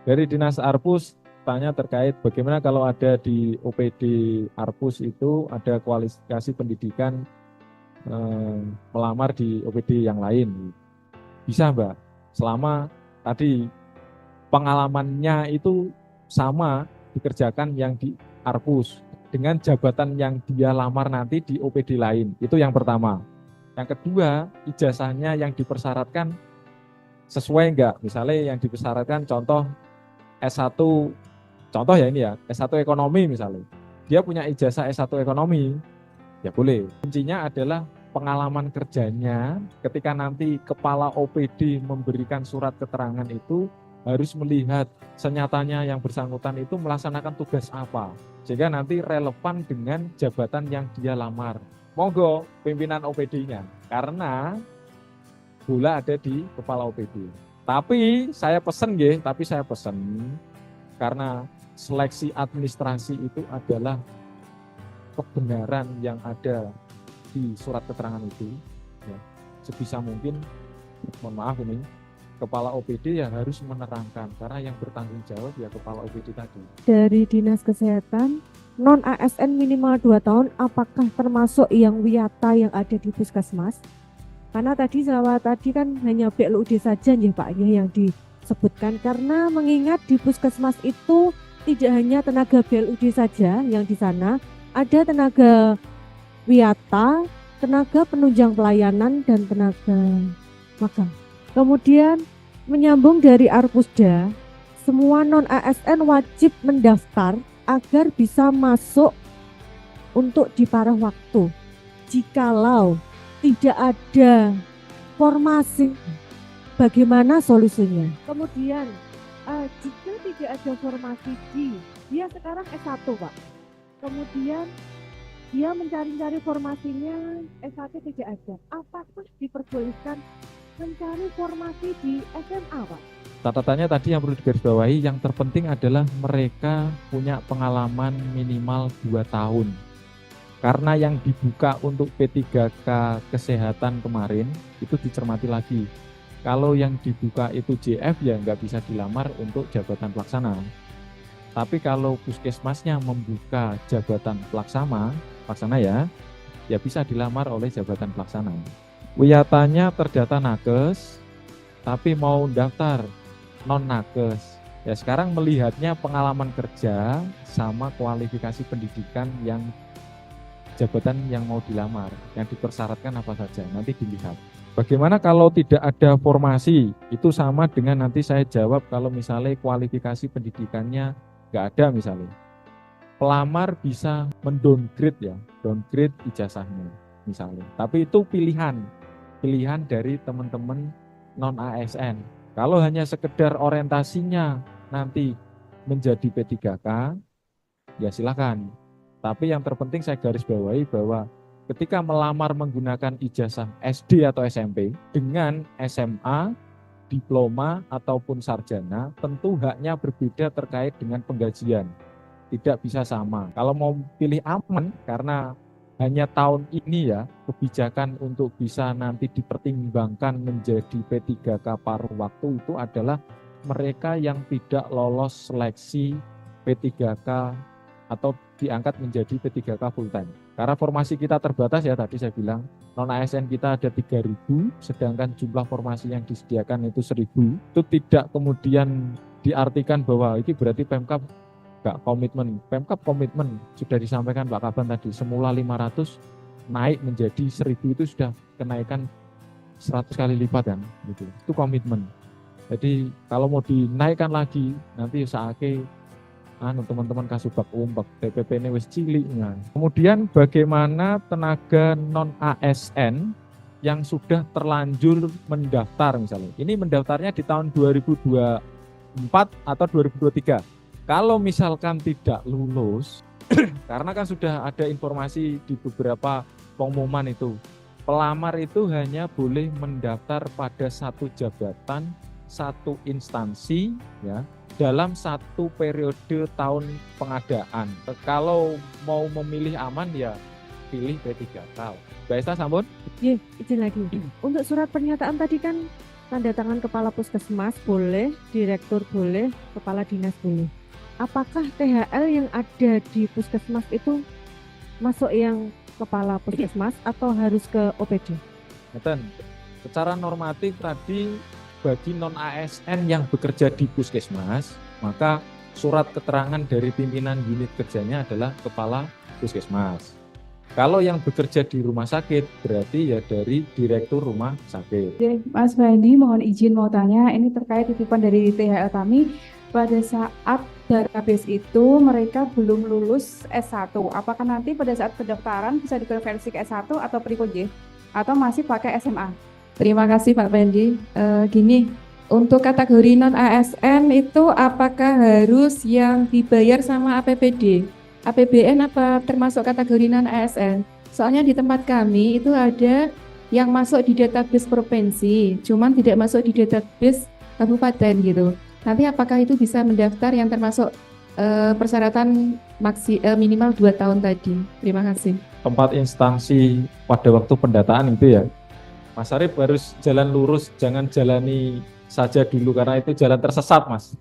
Dari Dinas Arpus tanya terkait bagaimana kalau ada di OPD Arpus itu ada kualifikasi pendidikan melamar di OPD yang lain. Bisa Mbak, selama tadi pengalamannya itu sama dikerjakan yang di Arpus dengan jabatan yang dia lamar nanti di OPD lain. Itu yang pertama. Yang kedua, ijazahnya yang dipersyaratkan sesuai enggak? Misalnya yang dipersyaratkan contoh S1, contoh ya ini ya, S1 ekonomi misalnya. Dia punya ijazah S1 ekonomi, ya boleh. Kuncinya adalah pengalaman kerjanya ketika nanti kepala OPD memberikan surat keterangan itu harus melihat senyatanya yang bersangkutan itu melaksanakan tugas apa. Sehingga nanti relevan dengan jabatan yang dia lamar. Monggo pimpinan OPD-nya. Karena bola ada di kepala OPD. Tapi saya pesen karena seleksi administrasi itu adalah kebenaran yang ada di surat keterangan itu, ya, sebisa mungkin, mohon maaf ini, kepala OPD ya harus menerangkan, karena yang bertanggung jawab ya kepala OPD tadi. Dari Dinas Kesehatan, non ASN minimal 2 tahun, apakah termasuk yang wiyata yang ada di puskesmas? Karena tadi kan hanya BLUD saja ya Pak ya yang disebutkan, karena mengingat di puskesmas itu tidak hanya tenaga BLUD saja yang di sana, ada tenaga wiyata, tenaga penunjang pelayanan, dan tenaga magang. Kemudian menyambung dari Arpusda, semua non-ASN wajib mendaftar agar bisa masuk untuk diparah waktu. Jikalau tidak ada formasi, bagaimana solusinya? Kemudian jika tidak ada formasi dia sekarang S1 Pak, kemudian dia mencari-cari formasinya S1 tidak ada, apakah diperbolehkan mencari formasi di SMA Pak? Catatannya tadi yang perlu digarisbawahi, yang terpenting adalah mereka punya pengalaman minimal 2 tahun. Karena yang dibuka untuk P3K kesehatan kemarin itu dicermati lagi. Kalau yang dibuka itu JF ya nggak bisa dilamar untuk jabatan pelaksana. Tapi kalau puskesmasnya membuka jabatan pelaksana ya bisa dilamar oleh jabatan pelaksana. Wiyatanya terdata nakes, tapi mau daftar non nakes. Ya sekarang melihatnya pengalaman kerja sama kualifikasi pendidikan yang jabatan yang mau dilamar, yang dipersyaratkan apa saja, nanti dilihat. Bagaimana kalau tidak ada formasi? Itu sama dengan nanti saya jawab kalau misalnya kualifikasi pendidikannya nggak ada misalnya. Pelamar bisa mendowngrade downgrade ijazahnya misalnya. Tapi itu pilihan dari teman-teman non ASN. Kalau hanya sekedar orientasinya nanti menjadi P3K, ya silakan. Tapi yang terpenting saya garis bawahi bahwa ketika melamar menggunakan ijazah SD atau SMP dengan SMA, diploma ataupun sarjana, tentu haknya berbeda terkait dengan penggajian. Tidak bisa sama. Kalau mau pilih aman, karena hanya tahun ini ya, kebijakan untuk bisa nanti dipertimbangkan menjadi P3K paruh waktu itu adalah mereka yang tidak lolos seleksi P3K atau diangkat menjadi P3K full time. Karena formasi kita terbatas ya, tadi saya bilang non ASN kita ada 3.000, sedangkan jumlah formasi yang disediakan itu 1.000. Itu tidak kemudian diartikan bahwa ini berarti Pemkab nggak komitmen. Pemkab komitmen, sudah disampaikan Pak Kaban tadi, semula 500 naik menjadi 1.000 itu sudah kenaikan 100 kali lipat kan, gitu. Itu komitmen. Jadi kalau mau dinaikkan lagi nanti usahakan teman-teman kasubag umpek TPP ini wis cilik. Nah, kemudian bagaimana tenaga non ASN yang sudah terlanjur mendaftar misalnya. Ini mendaftarnya di tahun 2024 atau 2023. Kalau misalkan tidak lulus, karena kan sudah ada informasi di beberapa pengumuman itu, pelamar itu hanya boleh mendaftar pada satu jabatan, satu instansi, ya, dalam satu periode tahun pengadaan. Kalau mau memilih aman ya pilih P3K. Mbak Esta sampun? Iya, izin lagi. Untuk surat pernyataan tadi kan Tanda tangan kepala puskesmas boleh, direktur boleh, kepala dinas boleh. Apakah THL yang ada di puskesmas itu masuk yang kepala puskesmas atau harus ke OPD? Ngeten. Secara normatif tadi bagi non ASN yang bekerja di puskesmas, maka surat keterangan dari pimpinan unit kerjanya adalah kepala puskesmas. Kalau yang bekerja di rumah sakit berarti ya dari direktur rumah sakit. Oke, Mas Fandi, mohon izin mau tanya, ini terkait titipan dari THL kami. Pada saat database itu mereka belum lulus S1. Apakah nanti pada saat pendaftaran bisa dikonversi ke S1 atau Prikoje? Atau masih pakai SMA? Terima kasih Pak Fendi. Gini, untuk kategori non ASN itu apakah harus yang dibayar sama APBD? APBN apa termasuk kategori non ASN? Soalnya di tempat kami itu ada yang masuk di database provinsi, cuman tidak masuk di database kabupaten gitu. Nanti apakah itu bisa mendaftar yang termasuk persyaratan minimal 2 tahun tadi? Terima kasih. Tempat instansi pada waktu pendataan itu ya, Mas Arif harus jalan lurus, jangan jalani saja dulu karena itu jalan tersesat, Mas.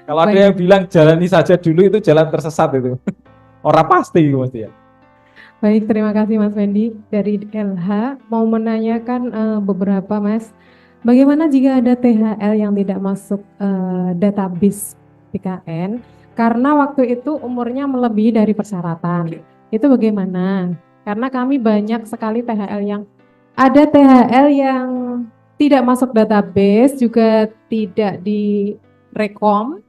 Kalau ada yang bilang jalani saja dulu itu jalan tersesat itu. Orang pasti itu mesti ya. Baik, terima kasih Mas Fendi. Dari LH mau menanyakan beberapa Mas. Bagaimana jika ada THL yang tidak masuk database PKN karena waktu itu umurnya melebihi dari persyaratan? Itu bagaimana? Karena kami banyak sekali THL yang ada THL yang tidak masuk database juga tidak direkom,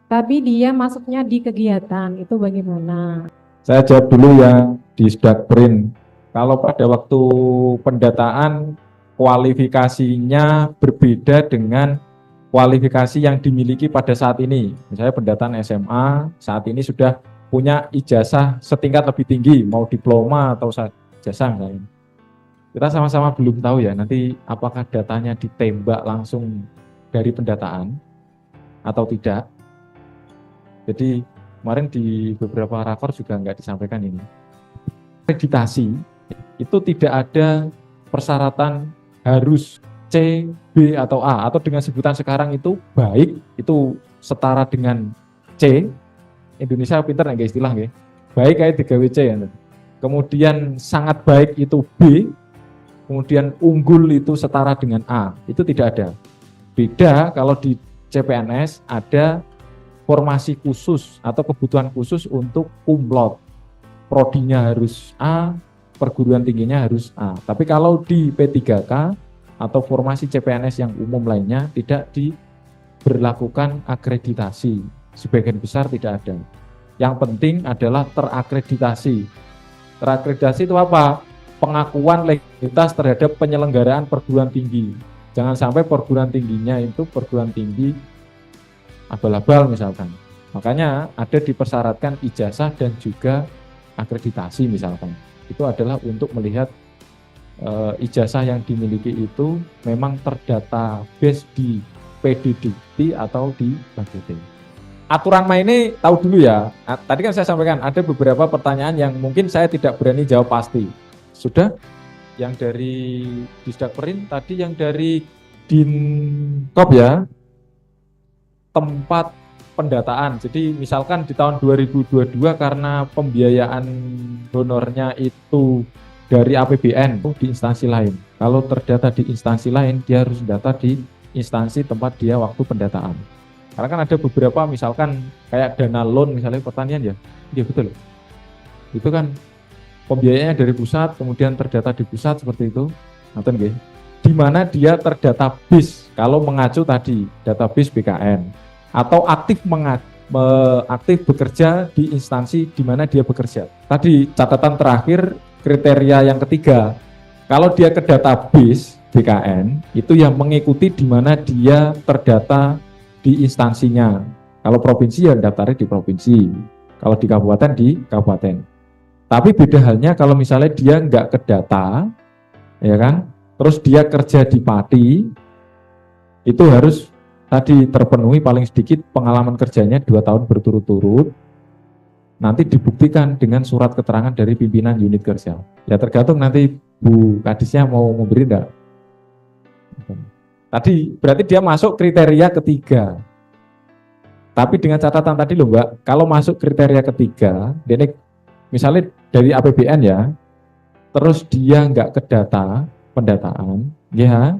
tapi dia masuknya di kegiatan. Itu bagaimana? Saya jawab dulu yang di Sdakprin. Kalau pada waktu pendataan kualifikasinya berbeda dengan kualifikasi yang dimiliki pada saat ini. Misalnya pendataan SMA saat ini sudah punya ijazah setingkat lebih tinggi, mau diploma atau ijazah misalnya. Kita sama-sama belum tahu ya nanti apakah datanya ditembak langsung dari pendataan atau tidak. Jadi kemarin di beberapa rakor juga nggak disampaikan ini. Akreditasi itu tidak ada persyaratan harus C, B, atau A, atau dengan sebutan sekarang itu baik, itu setara dengan C. Indonesia pinter nggak istilah nggak? Baik kayak 3W C ya. Kemudian sangat baik itu B, kemudian unggul itu setara dengan A. Itu tidak ada. Beda kalau di CPNS ada formasi khusus atau kebutuhan khusus untuk kumlot. Prodinya harus A, perguruan tingginya harus A. Tapi kalau di P3K atau formasi CPNS yang umum lainnya tidak diberlakukan akreditasi. Sebagian besar tidak ada. Yang penting adalah terakreditasi. Terakreditasi itu apa? Pengakuan legalitas terhadap penyelenggaraan perguruan tinggi. Jangan sampai perguruan tingginya itu perguruan tinggi abal-abal misalkan. Makanya ada dipersyaratkan ijazah dan juga akreditasi misalkan. Itu adalah untuk melihat ijazah yang dimiliki itu memang terdata base di PDDT atau di BAGT. Aturan mainnya tahu dulu ya. Tadi kan saya sampaikan ada beberapa pertanyaan yang mungkin saya tidak berani jawab pasti. Sudah yang dari Disdakperin, tadi yang dari Dinkop ya, tempat pendataan. Jadi misalkan di tahun 2022 karena pembiayaan honornya itu dari APBN di instansi lain. Kalau terdata di instansi lain, dia harus data di instansi tempat dia waktu pendataan. Karena kan ada beberapa misalkan kayak dana loan misalnya pertanian ya. Iya betul. Itu kan pembiayaannya dari pusat, kemudian terdata di pusat seperti itu. Nonton nggih. Di mana dia terdata BIS kalau mengacu tadi database BKN atau aktif aktif bekerja di instansi di mana dia bekerja. Tadi catatan terakhir kriteria yang ketiga. Kalau dia ke database BKN itu yang mengikuti di mana dia terdata di instansinya. Kalau provinsi ya daftarnya di provinsi. Kalau di kabupaten di kabupaten. Tapi beda halnya kalau misalnya dia nggak ke data, ya kan? Terus dia kerja di Pati, itu harus tadi terpenuhi paling sedikit pengalaman kerjanya 2 tahun berturut-turut. Nanti dibuktikan dengan surat keterangan dari pimpinan unit kerja. Ya tergantung nanti Bu Kadisnya mau memberi enggak. Tadi berarti dia masuk kriteria ketiga. Tapi dengan catatan tadi loh Mbak, kalau masuk kriteria ketiga, dia misalnya dari APBN ya, terus dia nggak ke data, pendataan, ya,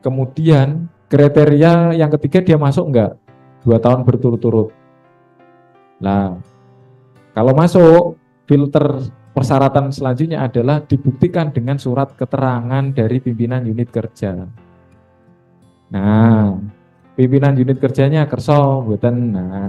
kemudian kriteria yang ketiga dia masuk nggak 2 tahun berturut-turut. Nah, kalau masuk, filter persyaratan selanjutnya adalah dibuktikan dengan surat keterangan dari pimpinan unit kerja. Nah, pimpinan unit kerjanya kerso, mboten. Nah,